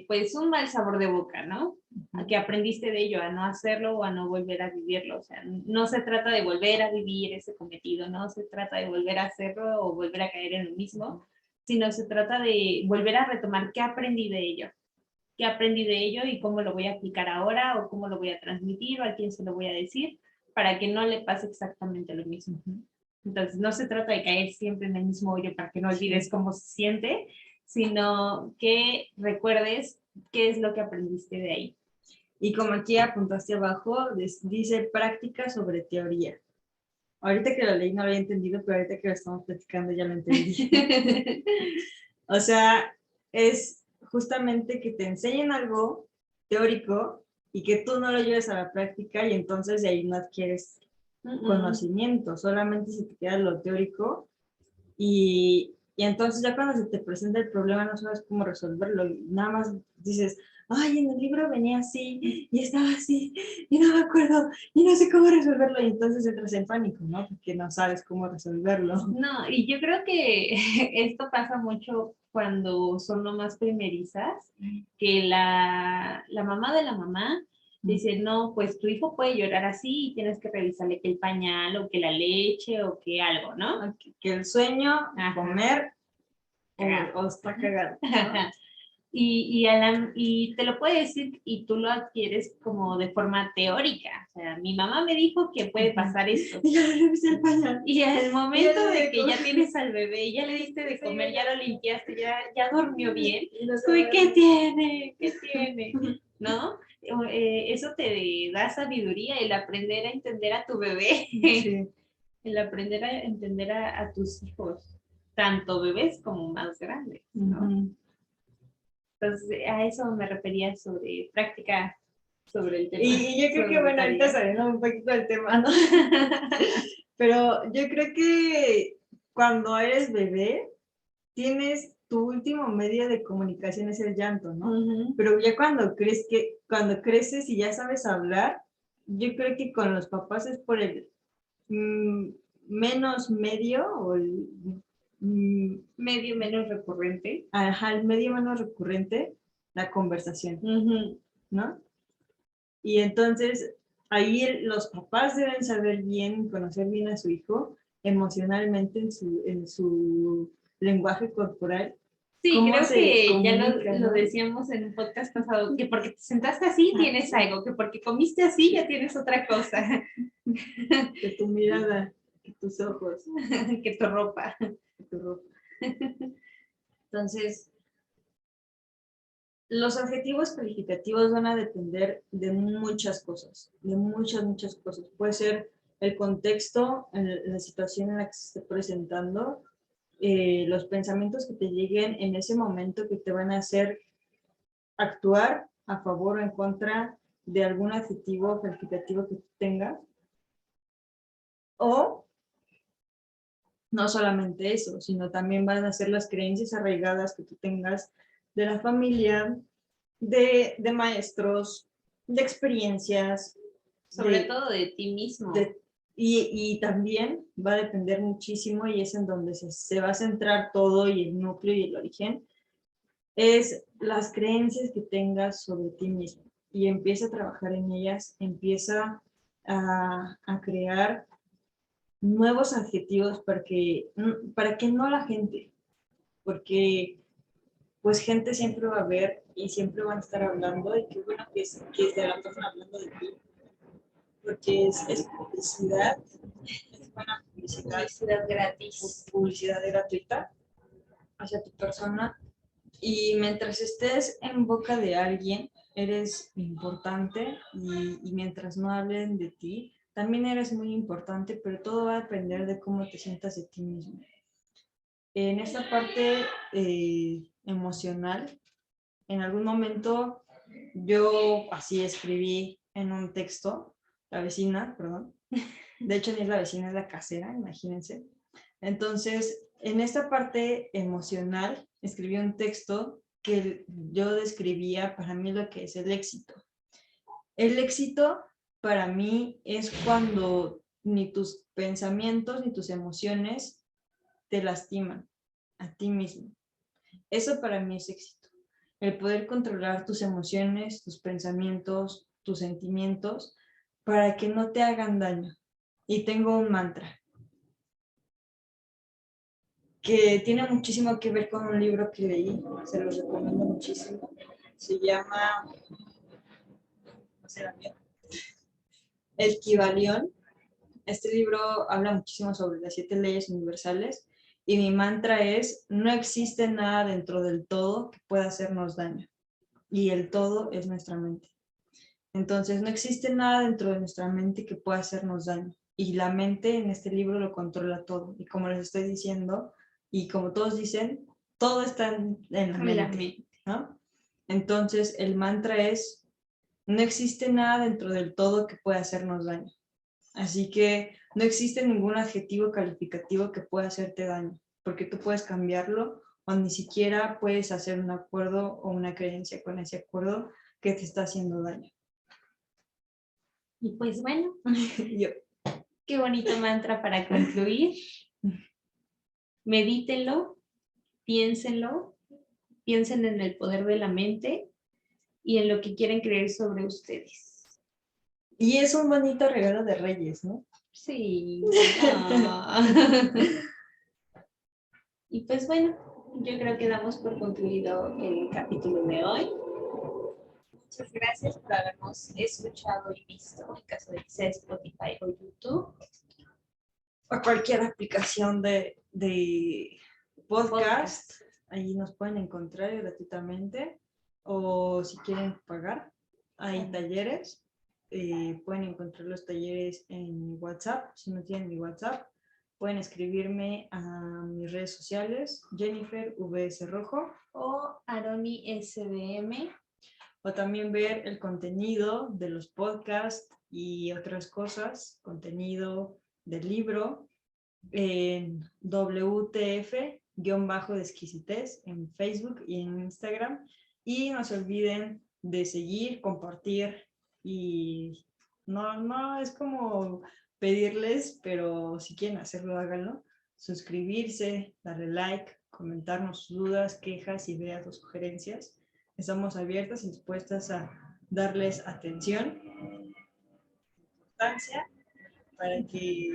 pues un mal sabor de boca, ¿no? A que aprendiste de ello, a no hacerlo o a no volver a vivirlo. O sea, no se trata de volver a vivir ese cometido, no se trata de volver a hacerlo o volver a caer en lo mismo, sino se trata de volver a retomar qué aprendí de ello. Qué aprendí de ello y cómo lo voy a aplicar ahora o cómo lo voy a transmitir o a quién se lo voy a decir para que no le pase exactamente lo mismo. Entonces, no se trata de caer siempre en el mismo hoyo para que no olvides cómo se siente, sino que recuerdes qué es lo que aprendiste de ahí. Y como aquí apuntaste abajo, dice práctica sobre teoría. Ahorita que lo leí no lo había entendido, pero ahorita que lo estamos platicando ya lo entendí. O sea, es justamente que te enseñen algo teórico y que tú no lo lleves a la práctica y entonces de ahí no adquieres conocimiento, solamente se te queda lo teórico y entonces ya cuando se te presenta el problema no sabes cómo resolverlo, y nada más dices, ay, en el libro venía así y estaba así y no me acuerdo y no sé cómo resolverlo y entonces entras en pánico, ¿no? Porque no sabes cómo resolverlo. No, y yo creo que esto pasa mucho cuando son nomás primerizas, que la mamá de la mamá dice, no, pues tu hijo puede llorar así y tienes que revisarle que el pañal o que la leche o que algo, ¿no? Que el sueño, comer o está cagado, ¿no? Y te lo puede decir y tú lo adquieres como de forma teórica. O sea, mi mamá me dijo que puede pasar esto. Y ya le revisé el pañal. Y al momento de que ya tienes al bebé, ya le diste de comer, ya lo limpiaste, ya durmió bien. Uy, ¿qué tiene? ¿Qué tiene? ¿No? Eso te da sabiduría, el aprender a entender a tu bebé. Sí. El aprender a entender a tus hijos, tanto bebés como más grandes, ¿no? Entonces, a eso me refería sobre práctica sobre el tema. Y yo creo que, bueno, ahorita saliendo un poquito del tema, ¿no? Pero yo creo que cuando eres bebé, tienes tu último medio de comunicación es el llanto, ¿no? Pero ya cuando creces y ya sabes hablar, yo creo que con los papás es por el menos medio o el medio menos recurrente. Ajá, el medio menos recurrente, la conversación, ¿no? Y entonces ahí los papás deben saber bien, conocer bien a su hijo emocionalmente en su lenguaje corporal. Sí, creo que ya lo ¿no? decíamos en un podcast pasado, que porque te sentaste así tienes algo, que porque comiste así ya tienes otra cosa. Que tu mirada, que tus ojos, que tu ropa. que tu ropa. Entonces, los adjetivos calificativos van a depender de muchas cosas, de muchas cosas. Puede ser el contexto, la situación en la que se esté presentando, los pensamientos que te lleguen en ese momento que te van a hacer actuar a favor o en contra de algún adjetivo calificativo que tú tengas. O no solamente eso, sino también van a ser las creencias arraigadas que tú tengas de la familia, de maestros, de experiencias. Sobre todo de ti mismo. Y también va a depender muchísimo y es en donde se va a centrar todo y el núcleo y el origen, es las creencias que tengas sobre ti mismo. Y empieza a trabajar en ellas, empieza a crear nuevos adjetivos para que no la gente, porque pues gente siempre va a haber y siempre van a estar hablando y qué bueno que se la pasan hablando de ti, porque es publicidad, es buena publicidad gratis, publicidad gratuita hacia tu persona y mientras estés en boca de alguien eres importante y mientras no hablen de ti también eres muy importante, pero todo va a depender de cómo te sientas de ti mismo. En esta parte emocional, en algún momento yo así escribí en un texto, la vecina, perdón, de hecho ni es la vecina, es la casera, imagínense. Entonces, en esta parte emocional, escribí un texto que yo describía para mí lo que es el éxito. El éxito para mí es cuando ni tus pensamientos ni tus emociones te lastiman a ti mismo. Eso para mí es éxito. El poder controlar tus emociones, tus pensamientos, tus sentimientos, para que no te hagan daño. Y tengo un mantra que tiene muchísimo que ver con un libro que leí, se los recomiendo muchísimo. Se llama, no sé, El Kybalión. Este libro habla muchísimo sobre las 7 leyes universales y mi mantra es, no existe nada dentro del todo que pueda hacernos daño y el todo es nuestra mente. Entonces, no existe nada dentro de nuestra mente que pueda hacernos daño y la mente en este libro lo controla todo y como les estoy diciendo y como todos dicen, todo está en la mente, ¿no? Entonces, el mantra es, no existe nada dentro del todo que pueda hacernos daño. Así que no existe ningún adjetivo calificativo que pueda hacerte daño, porque tú puedes cambiarlo o ni siquiera puedes hacer un acuerdo o una creencia con ese acuerdo que te está haciendo daño. Y pues bueno, Yo. Qué bonito mantra para concluir. Medítenlo, piénsenlo, piensen en el poder de la mente y en lo que quieren creer sobre ustedes. Y es un bonito regalo de Reyes, ¿no? Sí. Y pues bueno, yo creo que damos por concluido el capítulo de hoy. Muchas gracias por habernos escuchado y visto, en caso de que sea Spotify o YouTube. O cualquier aplicación de podcast. Ahí nos pueden encontrar gratuitamente. O si quieren pagar, hay talleres. Pueden encontrar los talleres en mi WhatsApp. Si no tienen mi WhatsApp, pueden escribirme a mis redes sociales, Jennifer VS Rojo o Aroni SBM. o también ver el contenido de los podcasts y otras cosas, contenido del libro en WTF-de exquisitez en Facebook y en Instagram. Y no se olviden de seguir, compartir y no es como pedirles, pero si quieren hacerlo, háganlo. Suscribirse, darle like, comentarnos sus dudas, quejas, ideas o sugerencias. Estamos abiertas y dispuestas a darles atención, importancia, para que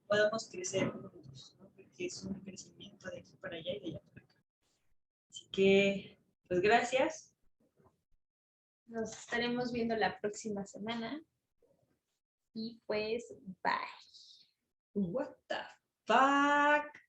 podamos crecer juntos, ¿no? Porque es un crecimiento de aquí para allá y de allá para acá. Así que, pues gracias. Nos estaremos viendo la próxima semana. Y pues, bye. What the fuck?